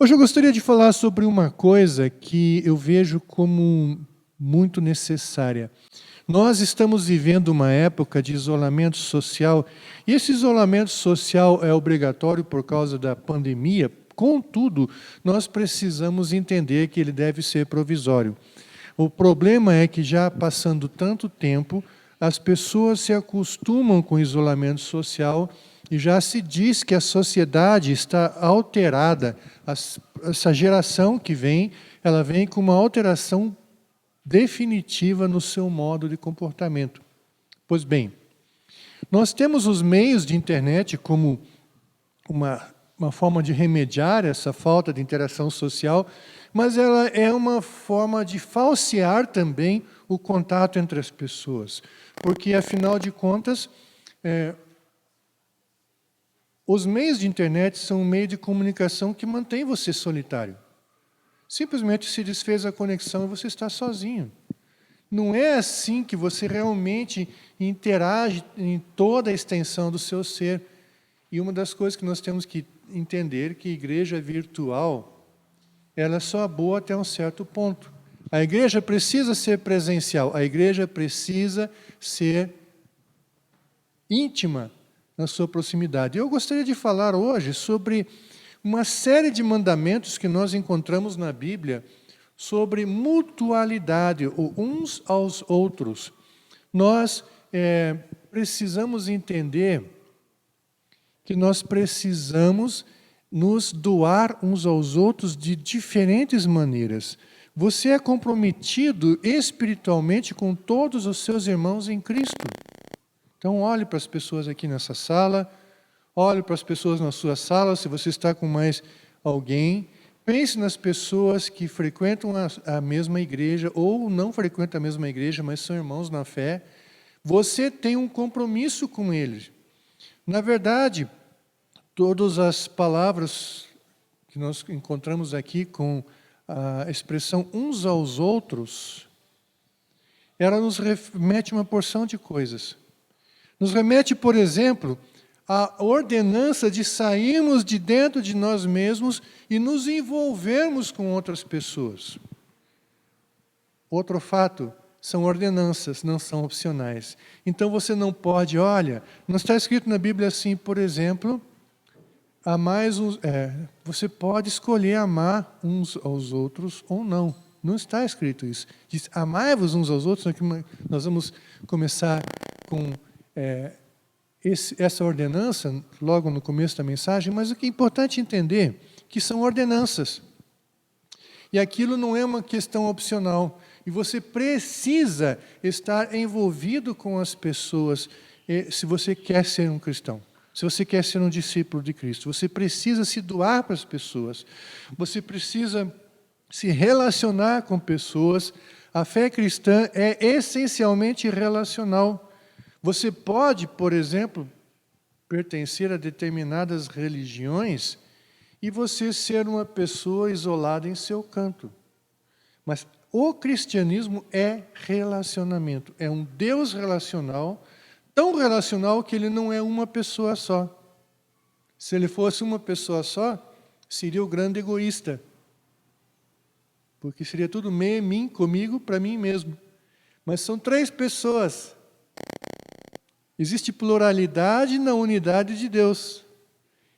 Hoje eu gostaria de falar sobre uma coisa que eu vejo como muito necessária. Nós estamos vivendo uma época de isolamento social, e esse isolamento social é obrigatório por causa da pandemia. Contudo, nós precisamos entender que ele deve ser provisório. O problema é que, já passando tanto tempo, as pessoas se acostumam com o isolamento social e já se diz que a sociedade está alterada. Essa geração que vem, ela vem com uma alteração definitiva no seu modo de comportamento. Pois bem, nós temos os meios de internet como uma forma de remediar essa falta de interação social, mas ela é uma forma de falsear também o contato entre as pessoas. Porque, afinal de contas, os meios de internet são um meio de comunicação que mantém você solitário. Simplesmente se desfez a conexão e você está sozinho. Não é assim que você realmente interage em toda a extensão do seu ser. E uma das coisas que nós temos que entender é que a igreja virtual, ela é só boa até um certo ponto. A igreja precisa ser presencial, a igreja precisa ser íntima na sua proximidade. Eu gostaria de falar hoje sobre uma série de mandamentos que nós encontramos na Bíblia sobre mutualidade, uns aos outros. Nós precisamos entender que nós precisamos nos doar uns aos outros de diferentes maneiras. Você é comprometido espiritualmente com todos os seus irmãos em Cristo. Então, olhe para as pessoas aqui nessa sala, olhe para as pessoas na sua sala, se você está com mais alguém. Pense nas pessoas que frequentam a mesma igreja ou não frequentam a mesma igreja, mas são irmãos na fé. Você tem um compromisso com eles. Na verdade, todas as palavras que nós encontramos aqui com a expressão uns aos outros, ela nos remete a uma porção de coisas. Nos remete, por exemplo, à ordenança de sairmos de dentro de nós mesmos e nos envolvermos com outras pessoas. Outro fato, são ordenanças, não são opcionais. Então você não pode, não está escrito na Bíblia assim, por exemplo, você pode escolher amar uns aos outros ou não. Não está escrito isso. Diz, amai-vos uns aos outros. Nós vamos começar com essa ordenança, logo no começo da mensagem, mas o que é importante entender que são ordenanças. E aquilo não é uma questão opcional. E você precisa estar envolvido com as pessoas se você quer ser um cristão. Se você quer ser um discípulo de Cristo, você precisa se doar para as pessoas. Você precisa se relacionar com pessoas. A fé cristã é essencialmente relacional. Você pode, por exemplo, pertencer a determinadas religiões e você ser uma pessoa isolada em seu canto. Mas o cristianismo é relacionamento. É um Deus relacional, tão relacional que ele não é uma pessoa só. Se ele fosse uma pessoa só, seria o grande egoísta. Porque seria tudo mim, comigo, para mim mesmo. Mas são 3 pessoas. Existe pluralidade na unidade de Deus.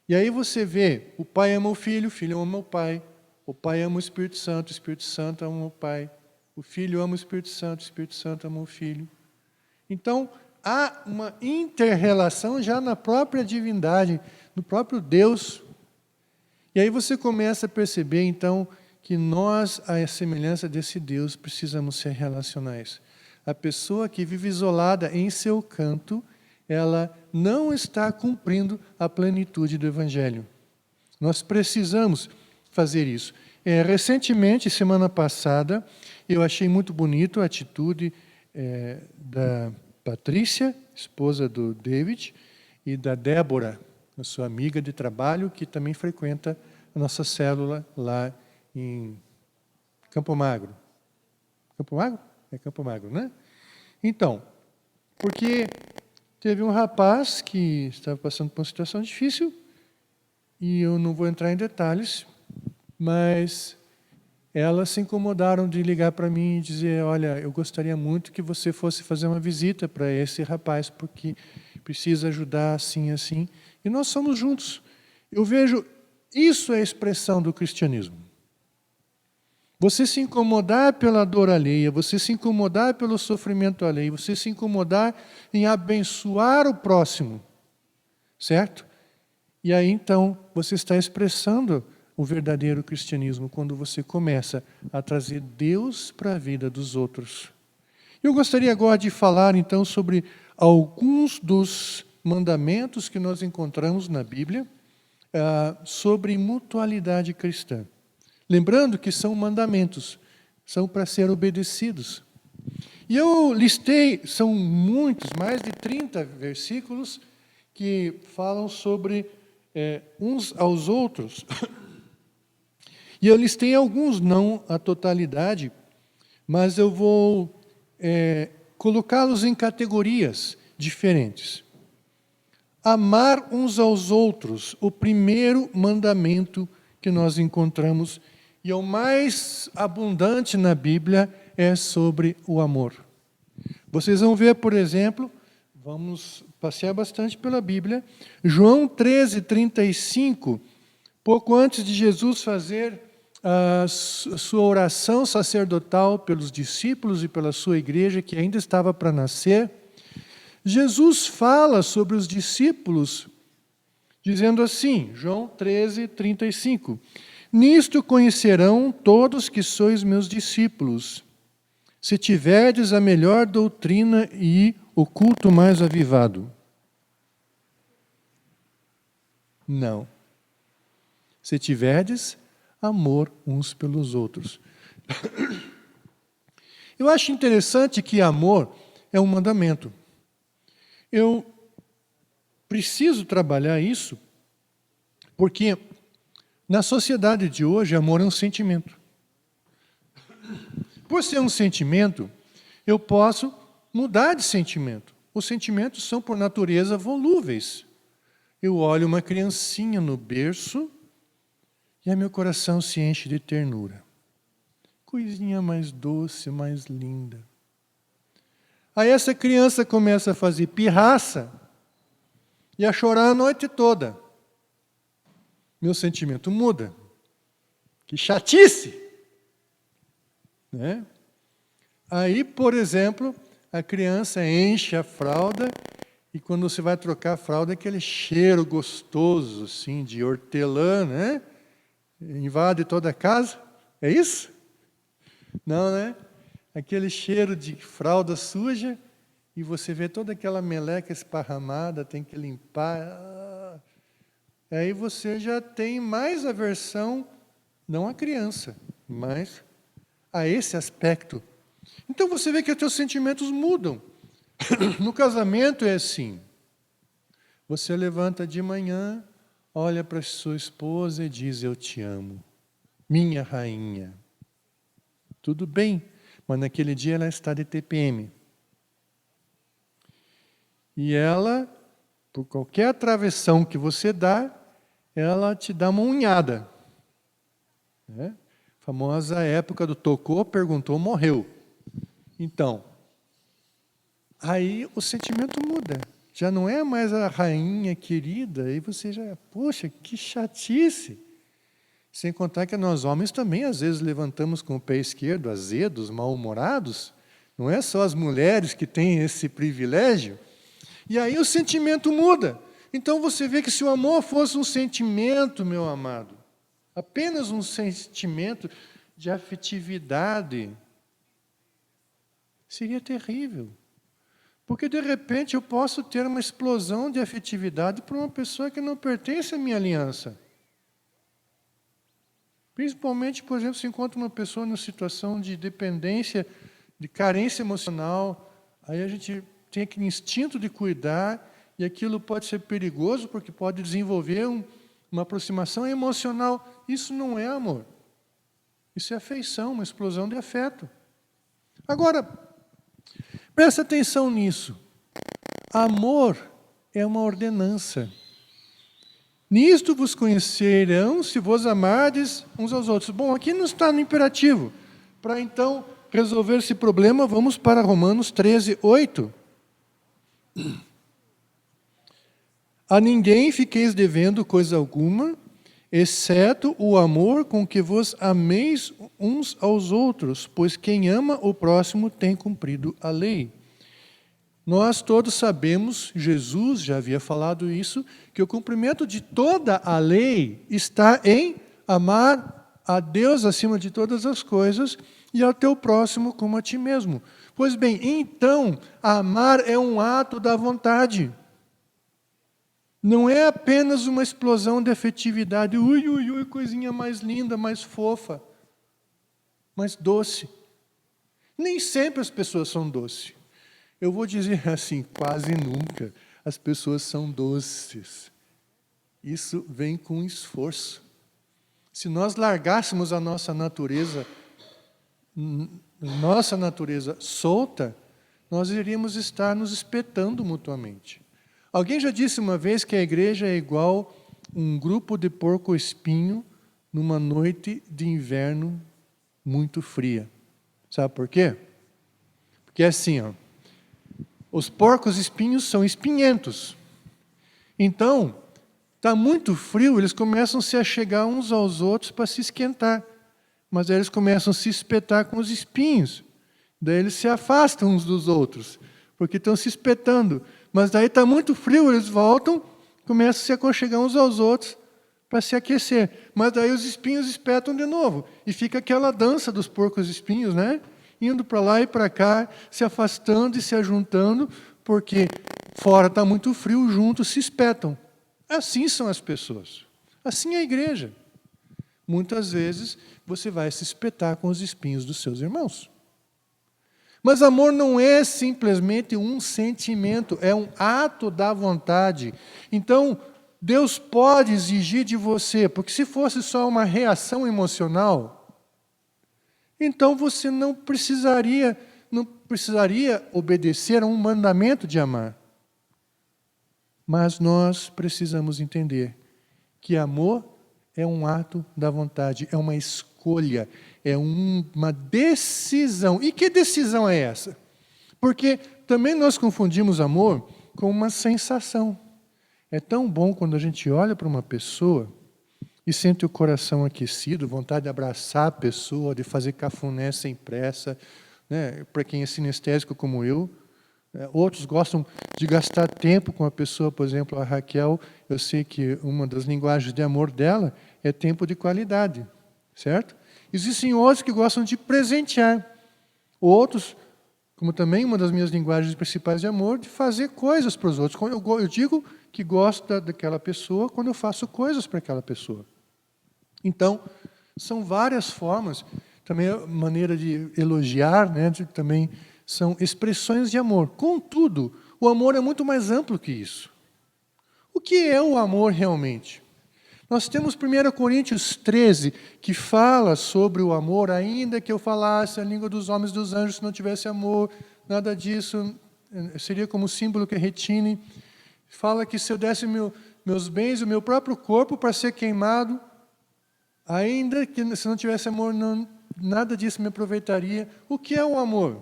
E aí você vê, o Pai ama o Filho ama o Pai ama o Espírito Santo ama o Pai, o Filho ama o Espírito Santo ama o Filho. Então, há uma inter-relação já na própria divindade, no próprio Deus. E aí você começa a perceber, então, que nós, à semelhança desse Deus, precisamos ser relacionais. A pessoa que vive isolada em seu canto, ela não está cumprindo a plenitude do Evangelho. Nós precisamos fazer isso. Recentemente, semana passada, eu achei muito bonito a atitude da Patrícia, esposa do David, e da Débora, a sua amiga de trabalho, que também frequenta a nossa célula lá em Campo Magro. Campo Magro? É Campo Magro, né? Então, porque teve um rapaz que estava passando por uma situação difícil, e eu não vou entrar em detalhes, mas elas se incomodaram de ligar para mim e dizer, olha, eu gostaria muito que você fosse fazer uma visita para esse rapaz, porque precisa ajudar assim, assim. E nós somos juntos. Eu vejo, isso é a expressão do cristianismo. Você se incomodar pela dor alheia, você se incomodar pelo sofrimento alheio, você se incomodar em abençoar o próximo, certo? E aí, então, você está expressando o verdadeiro cristianismo quando você começa a trazer Deus para a vida dos outros. Eu gostaria agora de falar, então, sobre alguns dos mandamentos que nós encontramos na Bíblia sobre mutualidade cristã. Lembrando que são mandamentos, são para ser obedecidos. E eu listei, são muitos, mais de 30 versículos que falam sobre uns aos outros. E eu listei alguns, não a totalidade, mas eu vou colocá-los em categorias diferentes. Amar uns aos outros, o primeiro mandamento que nós encontramos, e é o mais abundante na Bíblia, é sobre o amor. Vocês vão ver, por exemplo, vamos passear bastante pela Bíblia, João 13:35, pouco antes de Jesus fazer a sua oração sacerdotal pelos discípulos e pela sua igreja, que ainda estava para nascer, Jesus fala sobre os discípulos, dizendo assim, João 13:35, nisto conhecerão todos que sois meus discípulos, se tiverdes a melhor doutrina e o culto mais avivado. Não. Se tiverdes amor uns pelos outros. Eu acho interessante que amor é um mandamento. Eu preciso trabalhar isso, porque na sociedade de hoje, amor é um sentimento. Por ser um sentimento, eu posso mudar de sentimento. Os sentimentos são, por natureza, volúveis. Eu olho uma criancinha no berço e aí meu coração se enche de ternura. Coisinha mais doce, mais linda. Aí essa criança começa a fazer pirraça e a chorar a noite toda. Meu sentimento muda. Que chatice! Né? Aí, por exemplo, a criança enche a fralda e quando você vai trocar a fralda, aquele cheiro gostoso, assim, de hortelã, né? Invade toda a casa. É isso? Não, né? Aquele cheiro de fralda suja e você vê toda aquela meleca esparramada, tem que limpar. Aí você já tem mais aversão, não à criança, mas a esse aspecto. Então você vê que os teus sentimentos mudam. No casamento é assim. Você levanta de manhã, olha para sua esposa e diz, eu te amo, minha rainha. Tudo bem, mas naquele dia ela está de TPM. E ela, por qualquer atravessão que você dá, ela te dá uma unhada. Né? Famosa época do tocou, perguntou, morreu. Então, aí o sentimento muda. Já não é mais a rainha querida, aí você já, poxa, que chatice. Sem contar que nós homens também, às vezes, levantamos com o pé esquerdo, azedos, mal-humorados. Não é só as mulheres que têm esse privilégio. E aí o sentimento muda. Então você vê que se o amor fosse um sentimento, meu amado, apenas um sentimento de afetividade, seria terrível. Porque, de repente, eu posso ter uma explosão de afetividade por uma pessoa que não pertence à minha aliança. Principalmente, por exemplo, se encontra uma pessoa numa situação de dependência, de carência emocional, aí a gente tem aquele instinto de cuidar, e aquilo pode ser perigoso, porque pode desenvolver uma aproximação emocional. Isso não é amor. Isso é afeição, uma explosão de afeto. Agora, presta atenção nisso. Amor é uma ordenança. Nisto vos conhecerão se vos amardes uns aos outros. Bom, aqui não está no imperativo. Para então resolver esse problema, vamos para Romanos 13, 8. A ninguém fiqueis devendo coisa alguma, exceto o amor com que vos ameis uns aos outros, pois quem ama o próximo tem cumprido a lei. Nós todos sabemos, Jesus já havia falado isso, que o cumprimento de toda a lei está em amar a Deus acima de todas as coisas e ao teu próximo como a ti mesmo. Pois bem, então, amar é um ato da vontade. Não é apenas uma explosão de afetividade, ui, ui, ui, coisinha mais linda, mais fofa, mais doce. Nem sempre as pessoas são doces. Eu vou dizer assim, quase nunca as pessoas são doces. Isso vem com esforço. Se nós largássemos a nossa natureza solta, nós iríamos estar nos espetando mutuamente. Alguém já disse uma vez que a igreja é igual um grupo de porco-espinho numa noite de inverno muito fria. Sabe por quê? Porque é assim, ó. Os porcos-espinhos são espinhentos. Então, está muito frio, eles começam a se achegar uns aos outros para se esquentar. Mas aí eles começam a se espetar com os espinhos. Daí eles se afastam uns dos outros, porque estão se espetando. Mas daí está muito frio, eles voltam, começam a se aconchegar uns aos outros para se aquecer. Mas daí os espinhos espetam de novo. E fica aquela dança dos porcos-espinhos, né? Indo para lá e para cá, se afastando e se ajuntando, porque fora está muito frio, juntos se espetam. Assim são as pessoas. Assim é a igreja. Muitas vezes você vai se espetar com os espinhos dos seus irmãos. Mas amor não é simplesmente um sentimento, é um ato da vontade. Então, Deus pode exigir de você, porque se fosse só uma reação emocional, então você não precisaria obedecer a um mandamento de amar. Mas nós precisamos entender que amor é um ato da vontade, é uma escolha, é uma decisão. E que decisão é essa? Porque também nós confundimos amor com uma sensação. É tão bom quando a gente olha para uma pessoa e sente o coração aquecido, vontade de abraçar a pessoa, de fazer cafuné sem pressa, né? Para quem é sinestésico como eu. Outros gostam de gastar tempo com a pessoa, por exemplo, a Raquel, eu sei que uma das linguagens de amor dela é tempo de qualidade, certo? Existem outros que gostam de presentear. Outros, como também uma das minhas linguagens principais de amor, de fazer coisas para os outros. Eu digo que gosto daquela pessoa quando eu faço coisas para aquela pessoa. Então, são várias formas, também a maneira de elogiar, né, também são expressões de amor. Contudo, o amor é muito mais amplo que isso. O que é o amor realmente? Nós temos 1 Coríntios 13, que fala sobre o amor, ainda que eu falasse a língua dos homens e dos anjos, se não tivesse amor, nada disso, seria como símbolo que retine. Fala que se eu desse meus bens, o meu próprio corpo para ser queimado, ainda que se não tivesse amor, nada disso me aproveitaria. O que é o amor?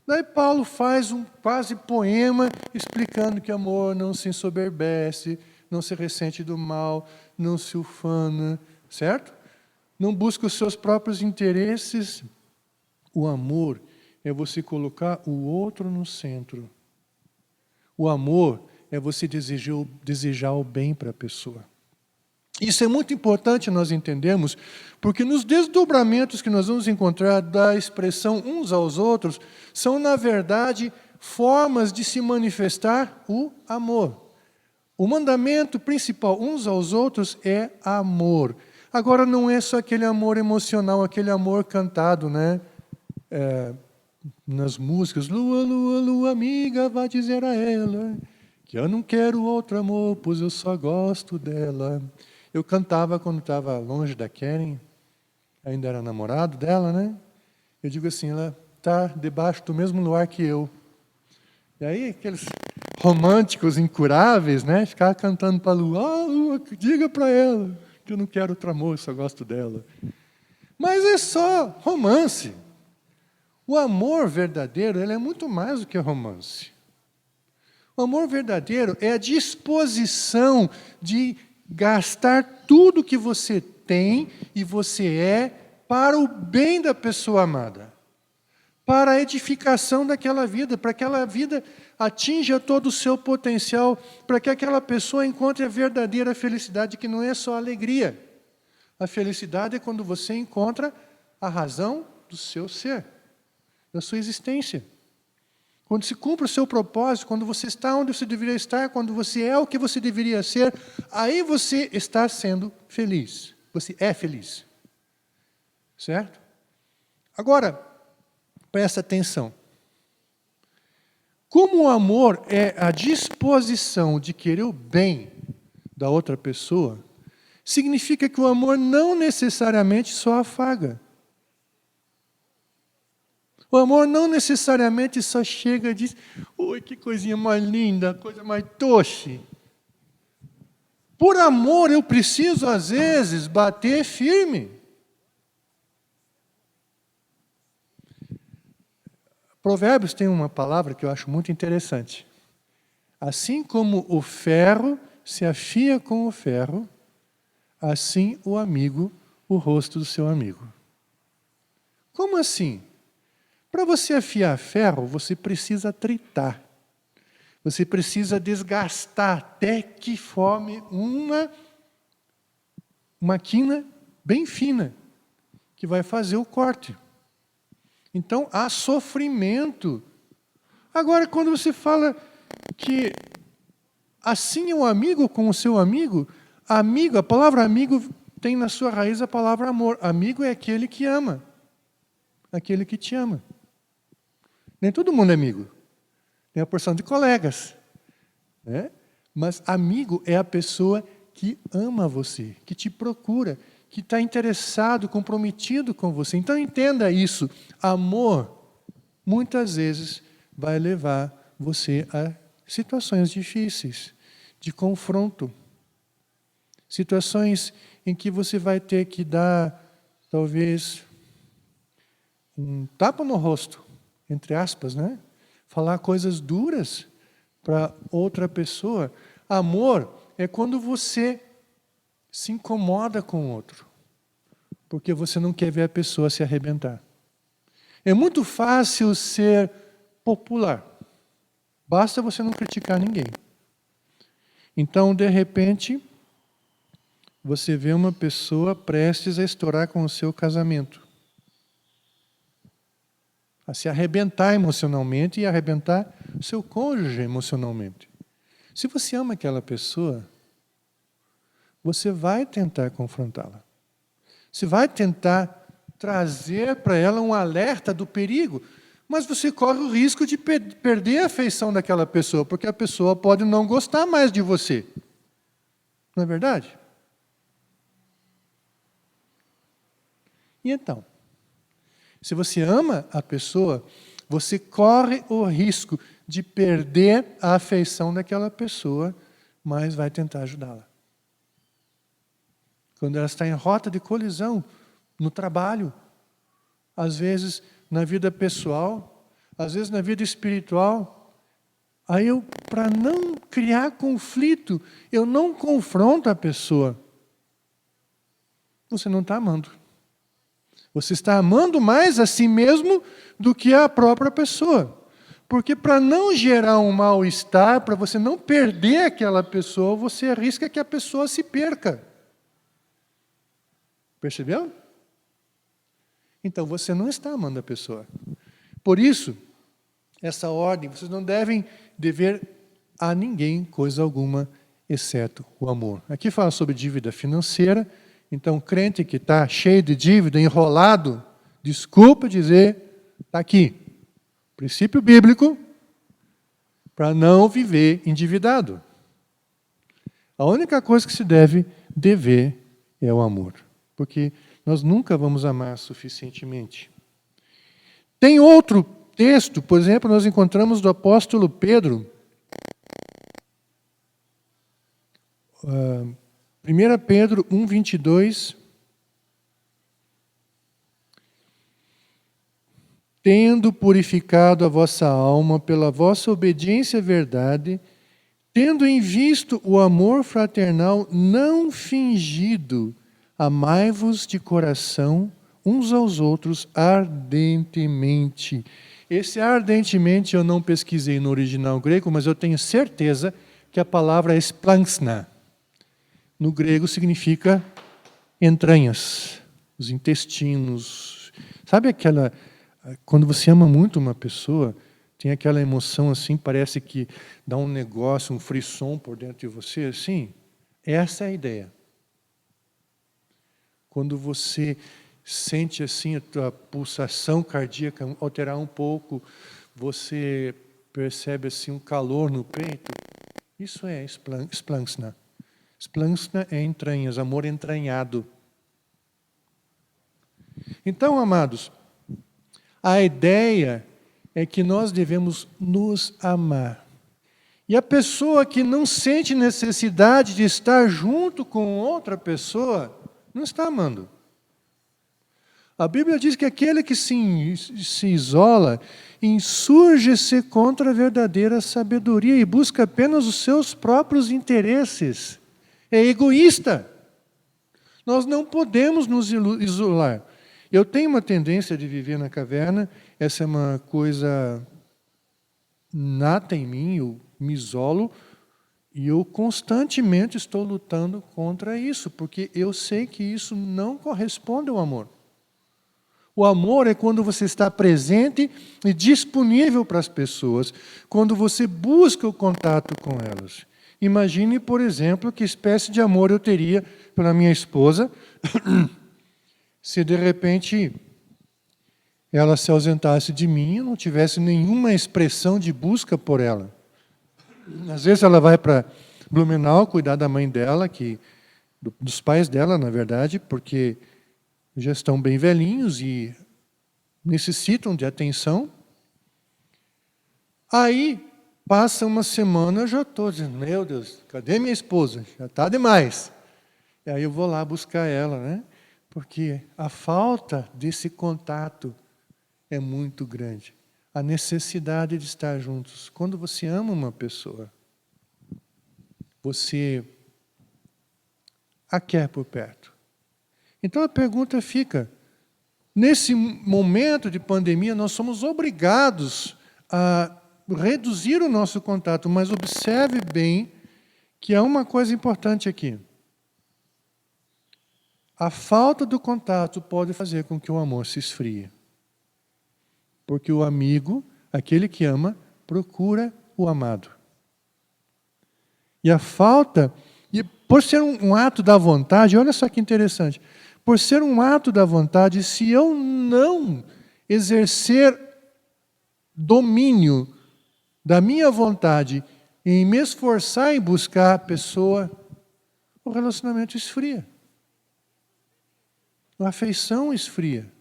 Daí Paulo faz um quase poema explicando que amor não se ensoberbece, não se ressente do mal, não se ufana, certo? Não busca os seus próprios interesses. O amor é você colocar o outro no centro. O amor é você desejar o bem para a pessoa. Isso é muito importante nós entendermos, porque nos desdobramentos que nós vamos encontrar da expressão uns aos outros, são, na verdade, formas de se manifestar o amor. O mandamento principal uns aos outros é amor. Agora, não é só aquele amor emocional, aquele amor cantado, né? Nas músicas, lua, lua, lua, amiga, vá dizer a ela que eu não quero outro amor, pois eu só gosto dela. Eu cantava quando estava longe da Karen, ainda era namorado dela, né? Eu digo assim, ela está debaixo do mesmo luar que eu. E aí, aqueles românticos incuráveis, né? Ficar cantando para a lua, lua, diga para ela que eu não quero outro amor, só gosto dela. Mas é só romance. O amor verdadeiro, ele é muito mais do que romance. O amor verdadeiro é a disposição de gastar tudo que você tem e você é para o bem da pessoa amada, para a edificação daquela vida, para que aquela vida atinja todo o seu potencial, para que aquela pessoa encontre a verdadeira felicidade, que não é só alegria. A felicidade é quando você encontra a razão do seu ser, da sua existência. Quando se cumpre o seu propósito, quando você está onde você deveria estar, quando você é o que você deveria ser, aí você está sendo feliz. Você é feliz. Certo? Agora, presta atenção. Como o amor é a disposição de querer o bem da outra pessoa, significa que o amor não necessariamente só afaga. O amor não necessariamente só chega e diz, oi, que coisinha mais linda, coisa mais doce. Por amor eu preciso, às vezes, bater firme. Provérbios tem uma palavra que eu acho muito interessante. Assim como o ferro se afia com o ferro, assim o amigo, o rosto do seu amigo. Como assim? Para você afiar ferro, você precisa tritar. Você precisa desgastar até que forme uma quina bem fina, que vai fazer o corte. Então, há sofrimento. Agora, quando você fala que assim é um amigo com o seu amigo, amigo, a palavra amigo tem na sua raiz a palavra amor. Amigo é aquele que ama, aquele que te ama. Nem todo mundo é amigo. Tem a porção de colegas. Né? Mas amigo é a pessoa que ama você, que te procura, que está interessado, comprometido com você. Então entenda isso. Amor, muitas vezes, vai levar você a situações difíceis, de confronto. Situações em que você vai ter que dar, talvez, um tapa no rosto, entre aspas, né? Falar coisas duras para outra pessoa. Amor é quando você se incomoda com o outro, porque você não quer ver a pessoa se arrebentar. É muito fácil ser popular. Basta você não criticar ninguém. Então, de repente, você vê uma pessoa prestes a estourar com o seu casamento, a se arrebentar emocionalmente e arrebentar o seu cônjuge emocionalmente. Se você ama aquela pessoa, você vai tentar confrontá-la. Você vai tentar trazer para ela um alerta do perigo, mas você corre o risco de perder a afeição daquela pessoa, porque a pessoa pode não gostar mais de você. Não é verdade? E então? Se você ama a pessoa, você corre o risco de perder a afeição daquela pessoa, mas vai tentar ajudá-la. Quando ela está em rota de colisão, no trabalho, às vezes na vida pessoal, às vezes na vida espiritual, aí para não criar conflito, eu não confronto a pessoa. Você não está amando. Você está amando mais a si mesmo do que a própria pessoa. Porque para não gerar um mal-estar, para você não perder aquela pessoa, você arrisca que a pessoa se perca. Percebeu? Então você não está amando a pessoa. Por isso, essa ordem, vocês não devem dever a ninguém coisa alguma, exceto o amor. Aqui fala sobre dívida financeira. Então, crente que está cheio de dívida, enrolado, desculpa dizer, está aqui. Princípio bíblico para não viver endividado. A única coisa que se deve dever é o amor. Porque nós nunca vamos amar suficientemente. Tem outro texto, por exemplo, nós encontramos do apóstolo Pedro, 1 Pedro 1, 22. Tendo purificado a vossa alma pela vossa obediência à verdade, tendo em vista o amor fraternal não fingido, amai-vos de coração uns aos outros ardentemente. Esse ardentemente eu não pesquisei no original grego, mas eu tenho certeza que a palavra é splanchna. No grego significa entranhas, os intestinos. Sabe aquela... Quando você ama muito uma pessoa, tem aquela emoção assim, parece que dá um negócio, um frisson por dentro de você, assim. Essa é a ideia. Quando você sente assim a tua pulsação cardíaca alterar um pouco, você percebe assim um calor no peito, isso é splanchna. Splanchna é entranhas, amor entranhado. Então, amados, a ideia é que nós devemos nos amar. E a pessoa que não sente necessidade de estar junto com outra pessoa, não está amando. A Bíblia diz que aquele que se isola, insurge-se contra a verdadeira sabedoria e busca apenas os seus próprios interesses. É egoísta. Nós não podemos nos isolar. Eu tenho uma tendência de viver na caverna, essa é uma coisa nata em mim, eu me isolo e eu constantemente estou lutando contra isso, porque eu sei que isso não corresponde ao amor. O amor é quando você está presente e disponível para as pessoas, quando você busca o contato com elas. Imagine, por exemplo, que espécie de amor eu teria pela minha esposa se de repente ela se ausentasse de mim e eu não tivesse nenhuma expressão de busca por ela. Às vezes ela vai para Blumenau cuidar da mãe dela, dos pais dela, na verdade, porque já estão bem velhinhos e necessitam de atenção. Aí, passa uma semana, eu já estou dizendo, meu Deus, cadê minha esposa? Já está demais. E aí eu vou lá buscar ela, né? Porque a falta desse contato é muito grande. A necessidade de estar juntos. Quando você ama uma pessoa, você a quer por perto. Então a pergunta fica, nesse momento de pandemia, nós somos obrigados a reduzir o nosso contato, mas observe bem que há uma coisa importante aqui. A falta do contato pode fazer com que o amor se esfrie. Porque o amigo, aquele que ama, procura o amado. E a falta, e por ser um ato da vontade, olha só que interessante, por ser um ato da vontade, se eu não exercer domínio da minha vontade em me esforçar em buscar a pessoa, o relacionamento esfria. A afeição esfria.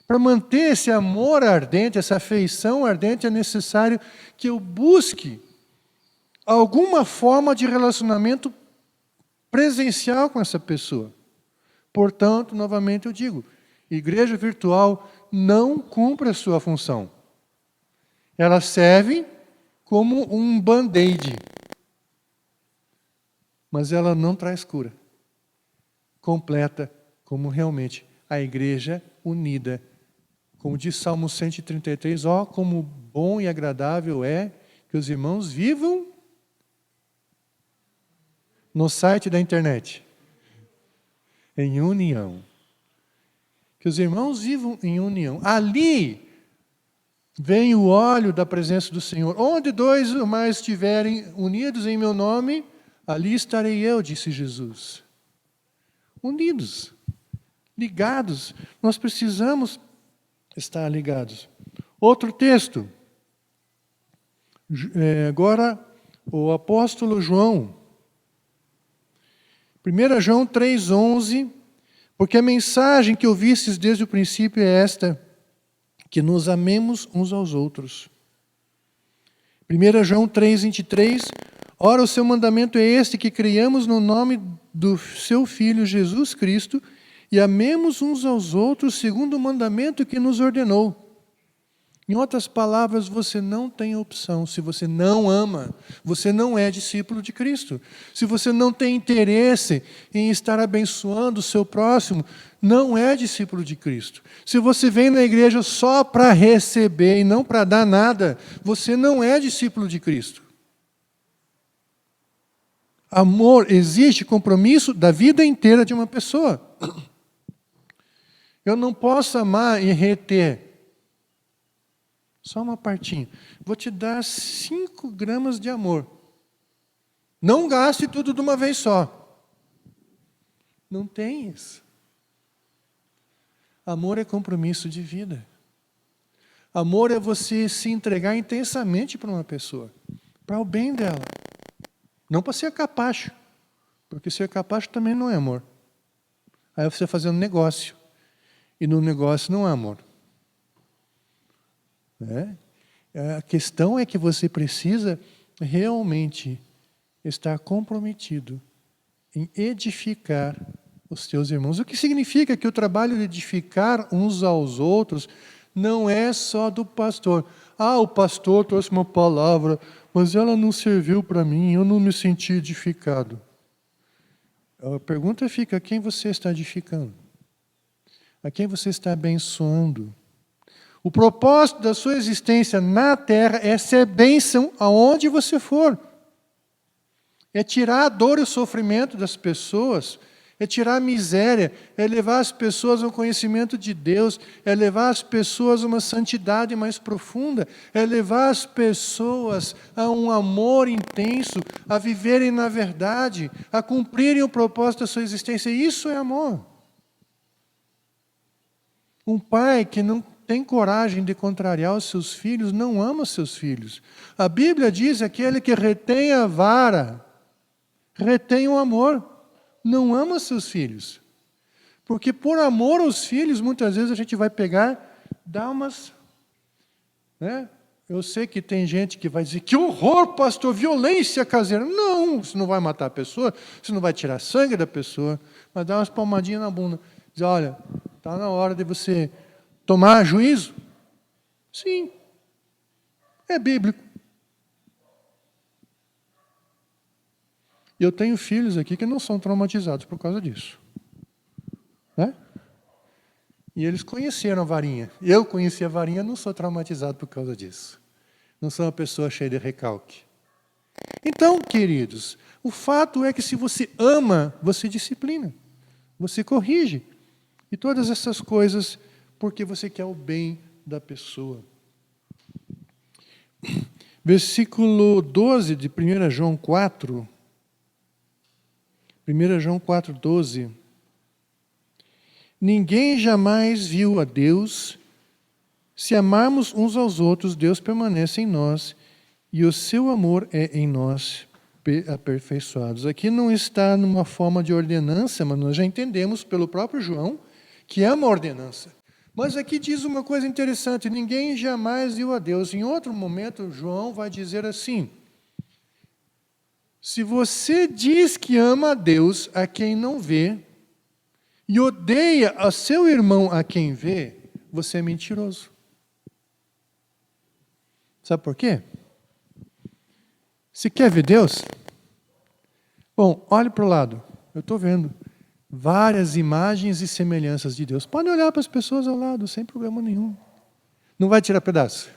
Para manter esse amor ardente, essa afeição ardente, é necessário que eu busque alguma forma de relacionamento presencial com essa pessoa. Portanto, novamente eu digo, igreja virtual não cumpre a sua função. Ela serve como um band-aid, mas ela não traz cura completa, como realmente a igreja unida. Como diz Salmo 133, ó, como bom e agradável é que os irmãos vivam no site da internet, em união. Que os irmãos vivam em união. Ali vem o óleo da presença do Senhor. Onde dois ou mais estiverem unidos em meu nome, ali estarei eu, disse Jesus. Unidos, ligados. Nós precisamos estar ligados. Outro texto. Agora, o apóstolo João. 1 João 3,11. Porque a mensagem que ouvistes desde o princípio é esta, que nos amemos uns aos outros. 1 João 3,23. Ora, o seu mandamento é este, que creiamos no nome do seu Filho Jesus Cristo e amemos uns aos outros segundo o mandamento que nos ordenou. Em outras palavras, você não tem opção. Se você não ama, você não é discípulo de Cristo. Se você não tem interesse em estar abençoando o seu próximo, não é discípulo de Cristo. Se você vem na igreja só para receber e não para dar nada, você não é discípulo de Cristo. Amor exige compromisso da vida inteira de uma pessoa. Eu não posso amar e reter. Só uma partinha. Vou te dar 5 gramas de amor. Não gaste tudo de uma vez só. Não tem isso. Amor é compromisso de vida. Amor é você se entregar intensamente para uma pessoa, para o bem dela. Não para ser capacho, porque ser capacho também não é amor. Aí você fazendo negócio, e no negócio não há amor. A questão é que você precisa realmente estar comprometido em edificar os teus irmãos. O que significa que o trabalho de edificar uns aos outros não é só do pastor. O pastor trouxe uma palavra, mas ela não serviu para mim, eu não me senti edificado. A pergunta fica: a quem você está edificando? A quem você está abençoando? O propósito da sua existência na terra é ser bênção aonde você for. É tirar a dor e o sofrimento das pessoas, é tirar a miséria, é levar as pessoas ao conhecimento de Deus, é levar as pessoas a uma santidade mais profunda, é levar as pessoas a um amor intenso, a viverem na verdade, a cumprirem o propósito da sua existência. Isso é amor. Um pai que não tem coragem de contrariar os seus filhos não ama os seus filhos. A Bíblia diz: aquele que retém a vara, retém o amor. Não ama os seus filhos. Porque por amor aos filhos, muitas vezes a gente vai pegar, dar umas... Eu sei que tem gente que vai dizer: que horror, pastor, violência caseira. Não, você não vai matar a pessoa, você não vai tirar sangue da pessoa, mas dá umas palmadinhas na bunda. Diz: olha, está na hora de você tomar juízo? Sim, é bíblico. E eu tenho filhos aqui que não são traumatizados por causa disso. E eles conheceram a varinha. Eu conheci a varinha, não sou traumatizado por causa disso. Não sou uma pessoa cheia de recalque. Então, queridos, o fato é que se você ama, você disciplina, você corrige. E todas essas coisas porque você quer o bem da pessoa. Versículo 12 de 1 João 4. 1 João 4,12. Ninguém jamais viu a Deus. Se amarmos uns aos outros, Deus permanece em nós e o seu amor é em nós aperfeiçoados. Aqui não está numa forma de ordenança, mas nós já entendemos pelo próprio João que é uma ordenança. Mas aqui diz uma coisa interessante: ninguém jamais viu a Deus. Em outro momento, João vai dizer assim: se você diz que ama a Deus a quem não vê, e odeia a seu irmão a quem vê, você é mentiroso. Sabe por quê? Se quer ver Deus? Bom, olhe para o lado. Eu estou vendo várias imagens e semelhanças de Deus. Pode olhar para as pessoas ao lado, sem problema nenhum. Não vai tirar pedaço.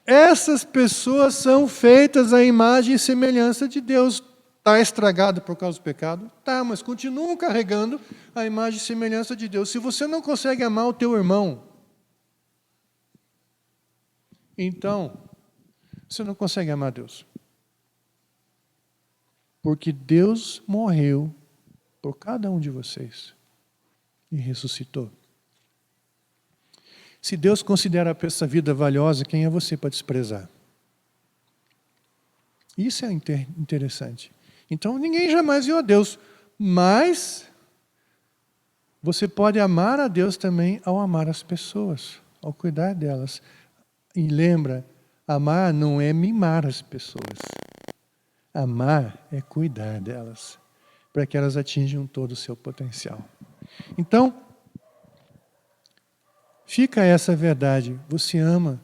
Essas pessoas são feitas à imagem e semelhança de Deus. Está estragado por causa do pecado? Tá, mas continuam carregando a imagem e semelhança de Deus. Se você não consegue amar o teu irmão, então você não consegue amar Deus. Porque Deus morreu por cada um de vocês e ressuscitou. Se Deus considera essa vida valiosa, quem é você para desprezar? Isso é interessante. Então, ninguém jamais viu a Deus, mas você pode amar a Deus também ao amar as pessoas, ao cuidar delas. E lembra, amar não é mimar as pessoas. Amar é cuidar delas, para que elas atinjam todo o seu potencial. Então, fica essa verdade. Você ama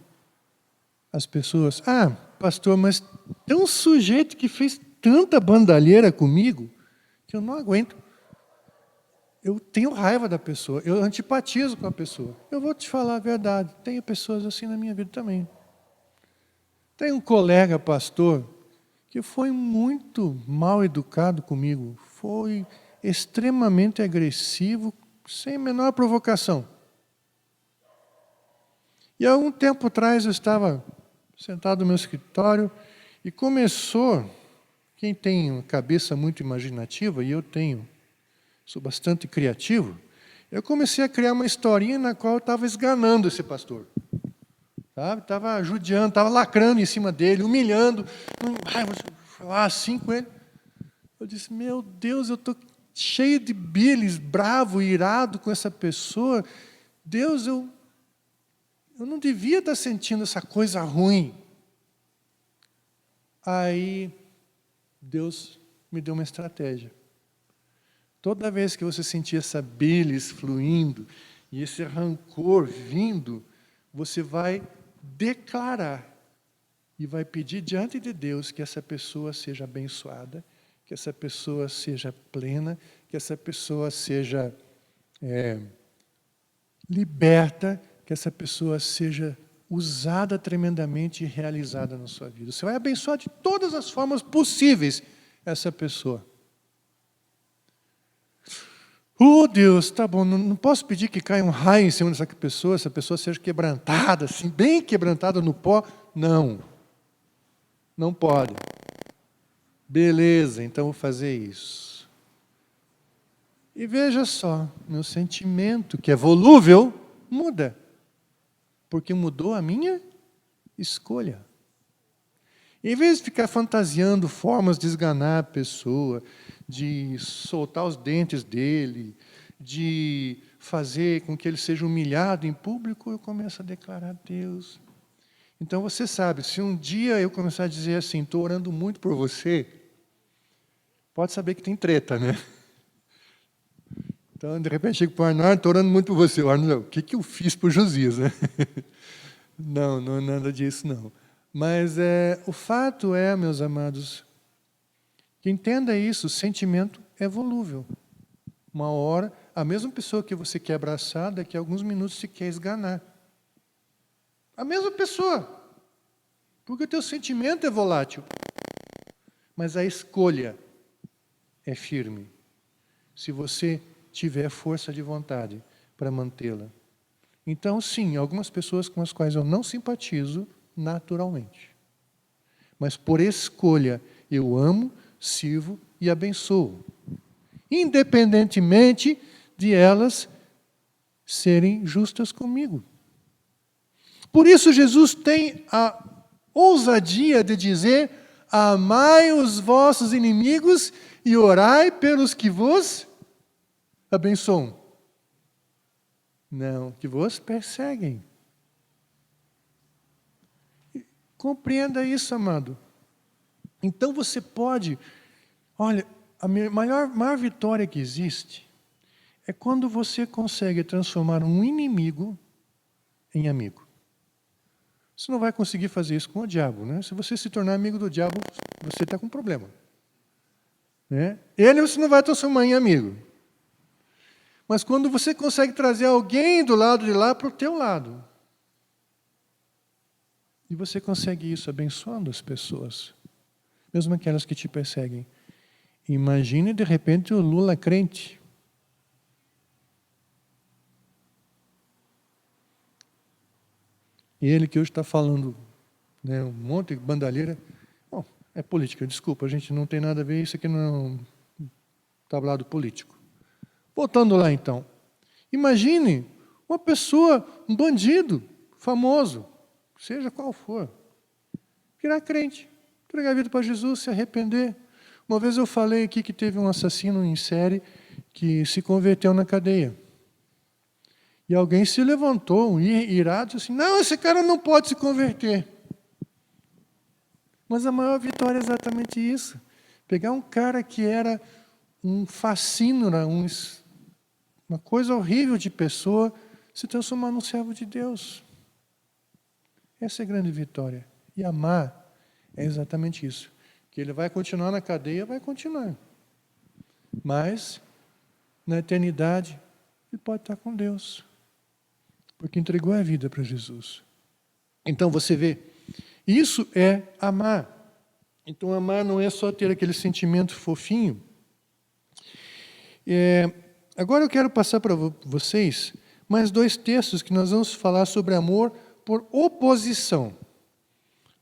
as pessoas. Ah, pastor, mas tem um sujeito que fez tanta bandalheira comigo que eu não aguento. Eu tenho raiva da pessoa, eu antipatizo com a pessoa. Eu vou te falar a verdade, tenho pessoas assim na minha vida também. Tem um colega pastor que foi muito mal educado comigo, foi extremamente agressivo, sem a menor provocação. E há algum tempo atrás eu estava sentado no meu escritório e começou, quem tem uma cabeça muito imaginativa, e eu tenho, sou bastante criativo, eu comecei a criar uma historinha na qual eu estava esganando esse pastor. Estava judiando, estava lacrando em cima dele, humilhando, falar assim com ele. Eu disse, meu Deus, eu estou cheio de bilis, bravo, irado com essa pessoa. Deus, eu não devia estar sentindo essa coisa ruim. Aí, Deus me deu uma estratégia. Toda vez que você sentir essa bilis fluindo e esse rancor vindo, você vai declarar e vai pedir diante de Deus que essa pessoa seja abençoada, que essa pessoa seja plena, que essa pessoa seja liberta, que essa pessoa seja usada tremendamente e realizada na sua vida. Você vai abençoar de todas as formas possíveis essa pessoa. Oh Deus, tá bom, não posso pedir que caia um raio em cima dessa pessoa, essa pessoa seja quebrantada, assim, bem quebrantada no pó. Não, não pode. Beleza, então vou fazer isso. E veja só, meu sentimento, que é volúvel, muda. Porque mudou a minha escolha. Em vez de ficar fantasiando formas de esganar a pessoa, de soltar os dentes dele, de fazer com que ele seja humilhado em público, eu começo a declarar a Deus. Então você sabe, se um dia eu começar a dizer assim, estou orando muito por você, pode saber que tem treta, né? Então, de repente, chego para o Arnaldo, estou orando muito por você. O Arnaldo, o que eu fiz para o Josias, né? Não é nada disso, não. Mas o fato é, meus amados, que entenda isso, o sentimento é volúvel. Uma hora, a mesma pessoa que você quer abraçar, daqui a alguns minutos se quer esganar. A mesma pessoa. Porque o teu sentimento é volátil. Mas a escolha é firme. Se você tiver força de vontade para mantê-la. Então, sim, algumas pessoas com as quais eu não simpatizo naturalmente. Mas por escolha, eu amo, sirvo e abençoo. Independentemente de elas serem justas comigo. Por isso Jesus tem a ousadia de dizer, amai os vossos inimigos e orai pelos que vos abençoam. Não, que vos perseguem. Compreenda isso, amado. Então você pode... Olha, a maior vitória que existe é quando você consegue transformar um inimigo em amigo. Você não vai conseguir fazer isso com o diabo, né? Se você se tornar amigo do diabo, você está com um problema. Né? Ele você não vai transformar em amigo. Mas quando você consegue trazer alguém do lado de lá para o teu lado, e você consegue isso abençoando as pessoas, mesmo aquelas que te perseguem. Imagine, de repente, o Lula crente. E ele que hoje está falando, né, um monte de bandalheira. Bom, é política, desculpa, a gente não tem nada a ver, isso aqui não é um tablado político. Voltando lá, então. Imagine uma pessoa, um bandido famoso, seja qual for, virar crente, entregar a vida para Jesus, se arrepender. Uma vez eu falei aqui que teve um assassino em série que se converteu na cadeia. E alguém se levantou, irado, e disse assim, não, esse cara não pode se converter. Mas a maior vitória é exatamente isso. Pegar um cara que era um fascínora, uma coisa horrível de pessoa, se transformar num servo de Deus. Essa é a grande vitória. E amar é exatamente isso. Que ele vai continuar na cadeia, vai continuar. Mas, na eternidade, ele pode estar com Deus. Porque entregou a vida para Jesus. Então você vê, isso é amar. Então amar não é só ter aquele sentimento fofinho. Agora eu quero passar para vocês mais 2 textos que nós vamos falar sobre amor por oposição.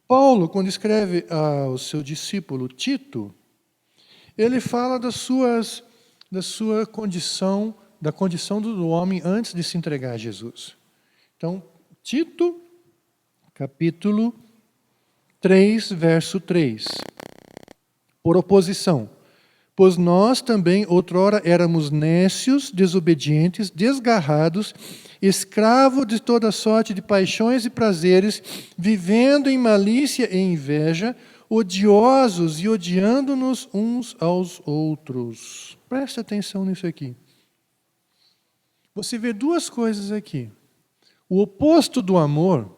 Paulo, quando escreve ao seu discípulo Tito, ele fala da sua condição, da condição do homem antes de se entregar a Jesus. Então, Tito, capítulo 3, verso 3. Por oposição. Pois nós também outrora éramos nécios, desobedientes, desgarrados, escravos de toda sorte de paixões e prazeres, vivendo em malícia e inveja, odiosos e odiando-nos uns aos outros. Preste atenção nisso aqui. Você vê 2 coisas aqui. O oposto do amor,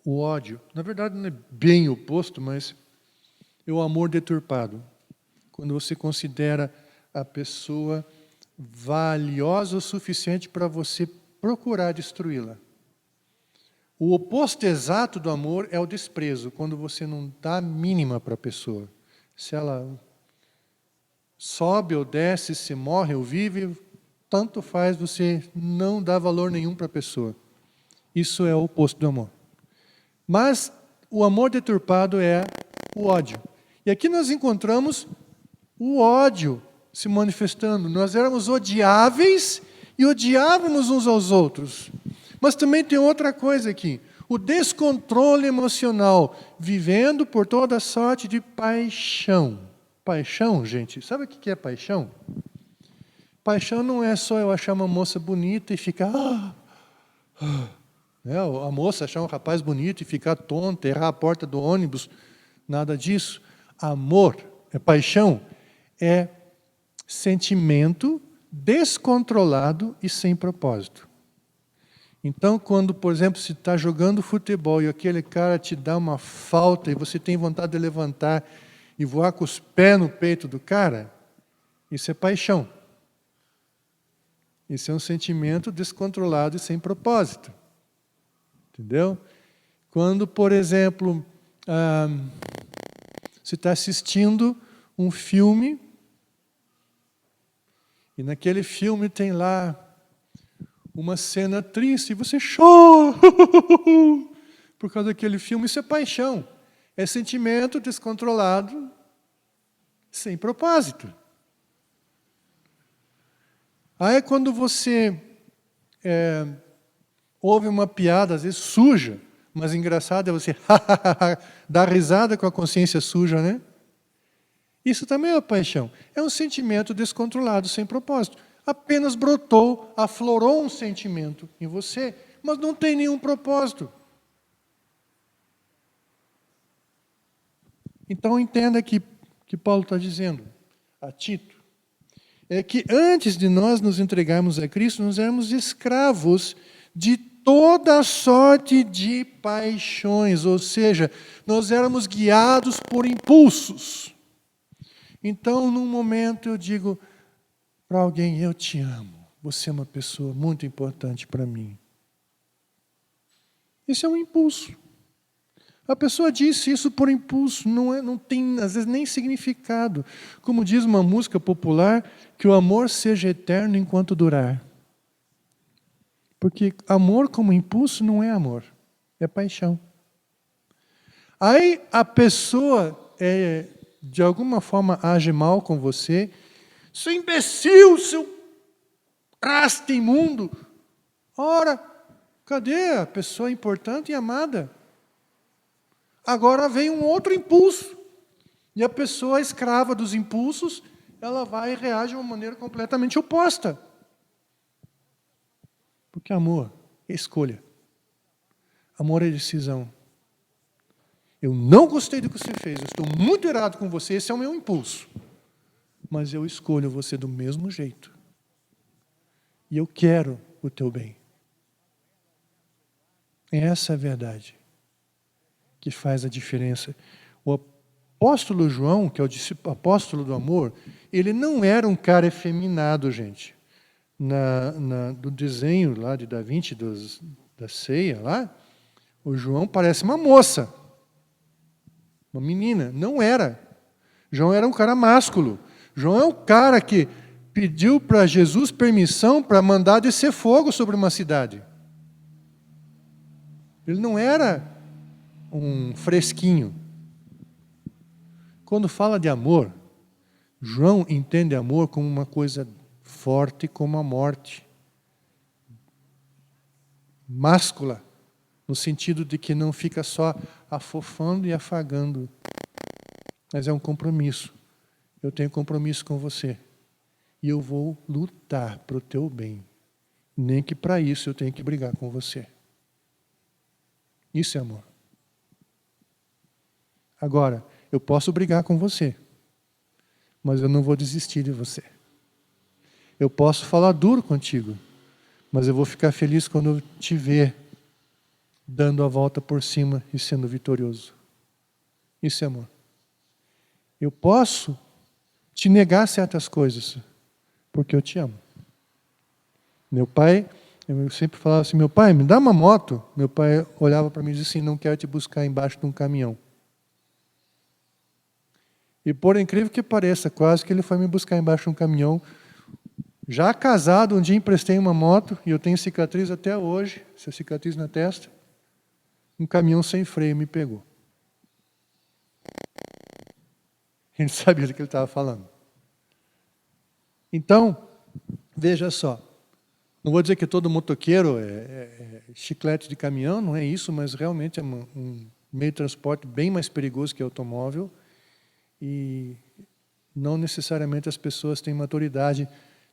o ódio, na verdade não é bem o oposto, mas é o amor deturpado. Quando você considera a pessoa valiosa o suficiente para você procurar destruí-la. O oposto exato do amor é o desprezo, quando você não dá a mínima para a pessoa. Se ela sobe ou desce, se morre ou vive, tanto faz, você não dá valor nenhum para a pessoa. Isso é o oposto do amor. Mas o amor deturpado é o ódio. E aqui nós encontramos o ódio se manifestando. Nós éramos odiáveis e odiávamos uns aos outros. Mas também tem outra coisa aqui. O descontrole emocional, vivendo por toda sorte de paixão. Paixão, gente, sabe o que é paixão? Paixão não é só eu achar uma moça bonita e ficar... a moça achar um rapaz bonito e ficar tonta, errar a porta do ônibus. Nada disso. Amor, paixão, é sentimento descontrolado e sem propósito. Então, quando, por exemplo, se está jogando futebol e aquele cara te dá uma falta e você tem vontade de levantar e voar com os pés no peito do cara, isso é paixão. Isso é um sentimento descontrolado e sem propósito. Entendeu? Quando, por exemplo, você está assistindo um filme e naquele filme tem lá uma cena triste e você chora por causa daquele filme. Isso é paixão. É sentimento descontrolado, sem propósito. Aí quando você ouve uma piada, às vezes suja, mas engraçada é você dar risada com a consciência suja, né? Isso também é uma paixão. É um sentimento descontrolado, sem propósito. Apenas brotou, aflorou um sentimento em você, mas não tem nenhum propósito. Então entenda que Paulo está dizendo a Tito, é que antes de nós nos entregarmos a Cristo, nós éramos escravos de toda sorte de paixões, ou seja, nós éramos guiados por impulsos. Então, num momento eu digo para alguém, eu te amo, você é uma pessoa muito importante para mim. Isso é um impulso. A pessoa disse isso por impulso, não tem, às vezes, nem significado. Como diz uma música popular, que o amor seja eterno enquanto durar. Porque amor como impulso não é amor, é paixão. Aí a pessoa, de alguma forma, age mal com você. Seu imbecil, seu traste imundo. Ora, cadê a pessoa importante e amada? Agora vem um outro impulso. E a pessoa escrava dos impulsos, ela vai e reage de uma maneira completamente oposta. Porque amor é escolha. Amor é decisão. Eu não gostei do que você fez, eu estou muito irado com você, esse é o meu impulso. Mas eu escolho você do mesmo jeito. E eu quero o teu bem. Essa é a verdade que faz a diferença. O apóstolo João, que é o apóstolo do amor, ele não era um cara efeminado, gente. Do desenho lá de Da Vinci, da ceia lá, o João parece uma moça, uma menina. Não era. João era um cara másculo. João é o cara que pediu para Jesus permissão para mandar descer fogo sobre uma cidade. Ele não era um fresquinho. Quando fala de amor, João entende amor como uma coisa forte como a morte. Máscula, no sentido de que não fica só afofando e afagando, mas é um compromisso. Eu tenho compromisso com você. E eu vou lutar para o teu bem. Nem que para isso eu tenha que brigar com você. Isso é amor. Agora, eu posso brigar com você, mas eu não vou desistir de você. Eu posso falar duro contigo, mas eu vou ficar feliz quando eu te ver dando a volta por cima e sendo vitorioso. Isso é amor. Eu posso te negar certas coisas, porque eu te amo. Meu pai, eu sempre falava assim, meu pai, me dá uma moto. Meu pai olhava para mim e dizia assim, não quero te buscar embaixo de um caminhão. E por incrível que pareça, quase que ele foi me buscar embaixo de um caminhão. Já casado, um dia emprestei uma moto, e eu tenho cicatriz até hoje, essa cicatriz na testa. Um caminhão sem freio me pegou. Ele sabia do que ele estava falando. Então, veja só. Não vou dizer que todo motoqueiro é chiclete de caminhão, não é isso, mas realmente é um meio de transporte bem mais perigoso que automóvel. E não necessariamente as pessoas têm maturidade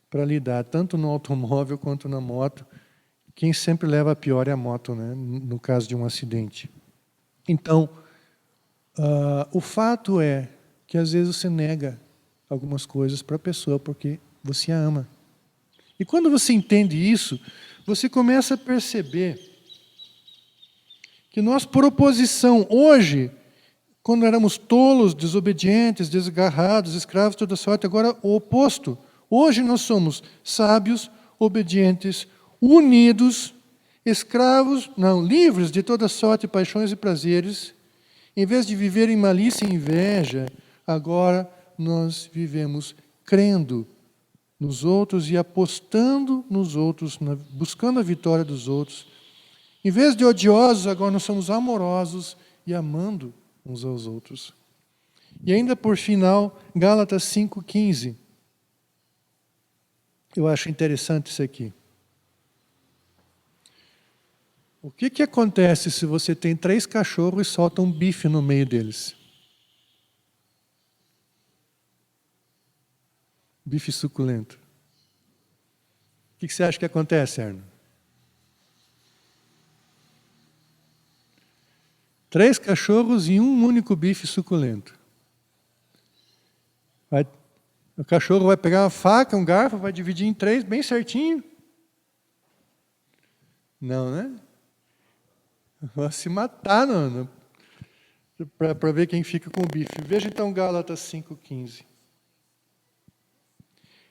para lidar, tanto no automóvel quanto na moto. Quem sempre leva a pior é a moto, né? No caso de um acidente. Então, o fato é que às vezes você nega algumas coisas para a pessoa porque você a ama. E quando você entende isso, você começa a perceber que nós, por oposição, hoje, quando éramos tolos, desobedientes, desgarrados, escravos de toda sorte, agora o oposto. Hoje nós somos sábios, obedientes, unidos, escravos, não, livres de toda sorte, paixões e prazeres. Em vez de viver em malícia e inveja, agora nós vivemos crendo nos outros e apostando nos outros, buscando a vitória dos outros. Em vez de odiosos, agora nós somos amorosos e amando uns aos outros. E ainda por final, Gálatas 5,15. Eu acho interessante isso aqui. O que acontece se você tem 3 cachorros e solta um bife no meio deles? Bife suculento. O que você acha que acontece, Erno? 3 cachorros e um único bife suculento. O cachorro vai pegar uma faca, um garfo, vai dividir em 3, bem certinho. Não, né? Vai se matar para ver quem fica com o bife. Veja então Gálatas 5,15.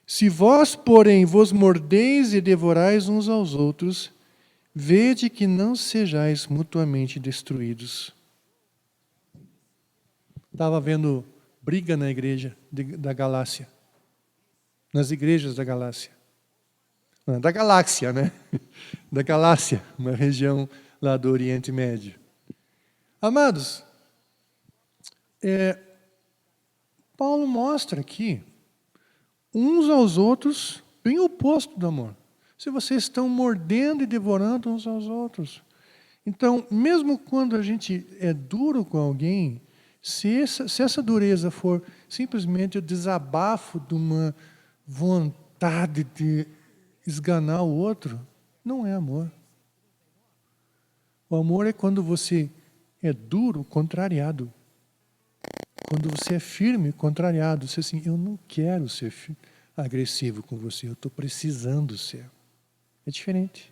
Se vós, porém, vos mordeis e devorais uns aos outros, vede que não sejais mutuamente destruídos. Estava vendo briga na igreja da Galácia. Nas igrejas da Galácia. Não, da Galáxia, né? Da Galácia, uma região lá do Oriente Médio. Amados, Paulo mostra aqui uns aos outros bem oposto do amor. Se vocês estão mordendo e devorando uns aos outros. Então, mesmo quando a gente é duro com alguém, se essa dureza for simplesmente o desabafo de uma vontade de esganar o outro, não é amor. O amor é quando você é duro, contrariado. Quando você é firme, contrariado. Você assim, eu não quero ser agressivo com você, eu estou precisando ser. É diferente.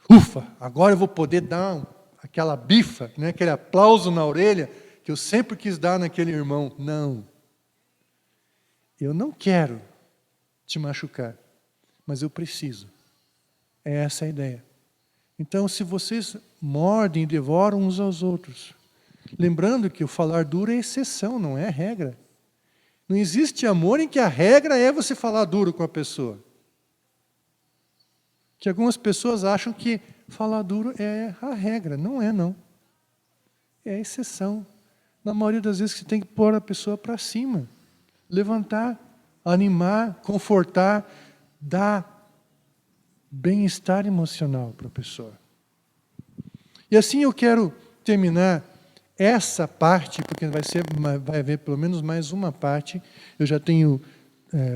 Ufa, agora eu vou poder dar aquela bifa, né, aquele aplauso na orelha que eu sempre quis dar naquele irmão. Não. Eu não quero te machucar, mas eu preciso. É essa a ideia. Então, se vocês mordem e devoram uns aos outros, lembrando que o falar duro é exceção, não é regra. Não existe amor em que a regra é você falar duro com a pessoa. Que algumas pessoas acham que falar duro é a regra. Não é, não. É a exceção. Na maioria das vezes você tem que pôr a pessoa para cima. Levantar, animar, confortar, dar bem-estar emocional para a pessoa. E assim eu quero terminar essa parte, porque vai haver pelo menos mais uma parte. Eu já tenho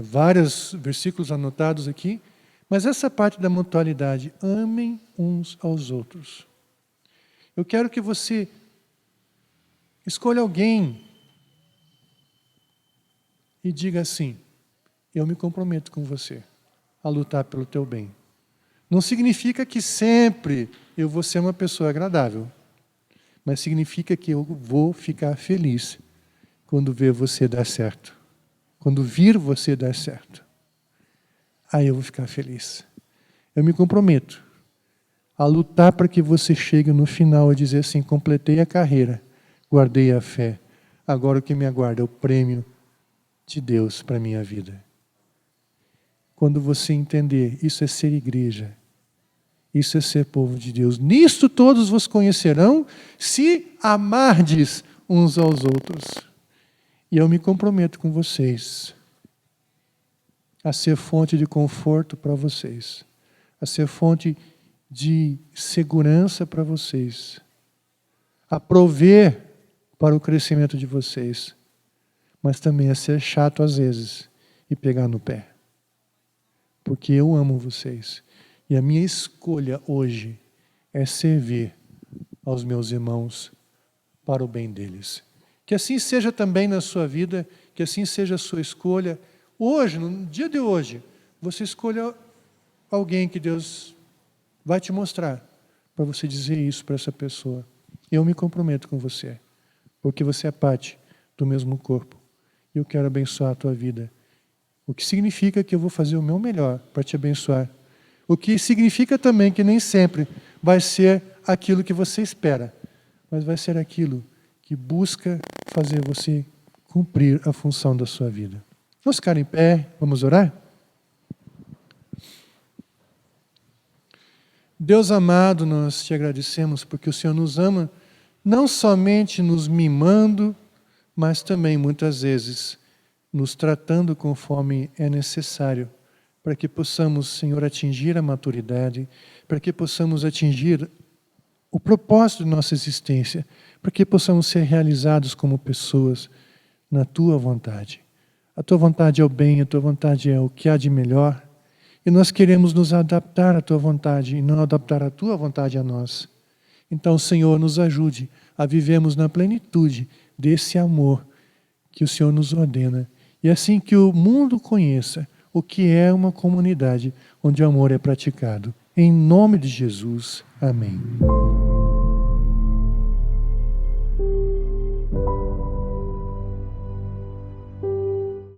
vários versículos anotados aqui, mas essa parte da mutualidade, amem uns aos outros. Eu quero que você escolha alguém e diga assim, eu me comprometo com você a lutar pelo teu bem. Não significa que sempre eu vou ser uma pessoa agradável, mas significa que eu vou ficar feliz quando ver você dar certo. Quando vir você dar certo. Aí eu vou ficar feliz. Eu me comprometo a lutar para que você chegue no final e dizer assim, completei a carreira, guardei a fé, agora o que me aguarda é o prêmio de Deus para a minha vida. Quando você entender, isso é ser igreja, isso é ser povo de Deus. Nisto todos vos conhecerão, se amardes uns aos outros. E eu me comprometo com vocês a ser fonte de conforto para vocês, a ser fonte de segurança para vocês, a prover para o crescimento de vocês, mas também a ser chato às vezes e pegar no pé. Porque eu amo vocês. E a minha escolha hoje é servir aos meus irmãos para o bem deles. Que assim seja também na sua vida, que assim seja a sua escolha. Hoje, no dia de hoje, você escolha alguém que Deus vai te mostrar para você dizer isso para essa pessoa. Eu me comprometo com você, porque você é parte do mesmo corpo. E eu quero abençoar a tua vida. O que significa que eu vou fazer o meu melhor para te abençoar. O que significa também que nem sempre vai ser aquilo que você espera, mas vai ser aquilo que busca fazer você cumprir a função da sua vida. Vamos ficar em pé, vamos orar? Deus amado, nós te agradecemos porque o Senhor nos ama, não somente nos mimando, mas também muitas vezes nos tratando conforme é necessário, para que possamos, Senhor, atingir a maturidade, para que possamos atingir o propósito de nossa existência, para que possamos ser realizados como pessoas na Tua vontade. A Tua vontade é o bem, a Tua vontade é o que há de melhor, e nós queremos nos adaptar à Tua vontade e não adaptar a Tua vontade a nós. Então, Senhor, nos ajude a vivermos na plenitude desse amor que o Senhor nos ordena, e assim que o mundo conheça o que é uma comunidade onde o amor é praticado. Em nome de Jesus. Amém.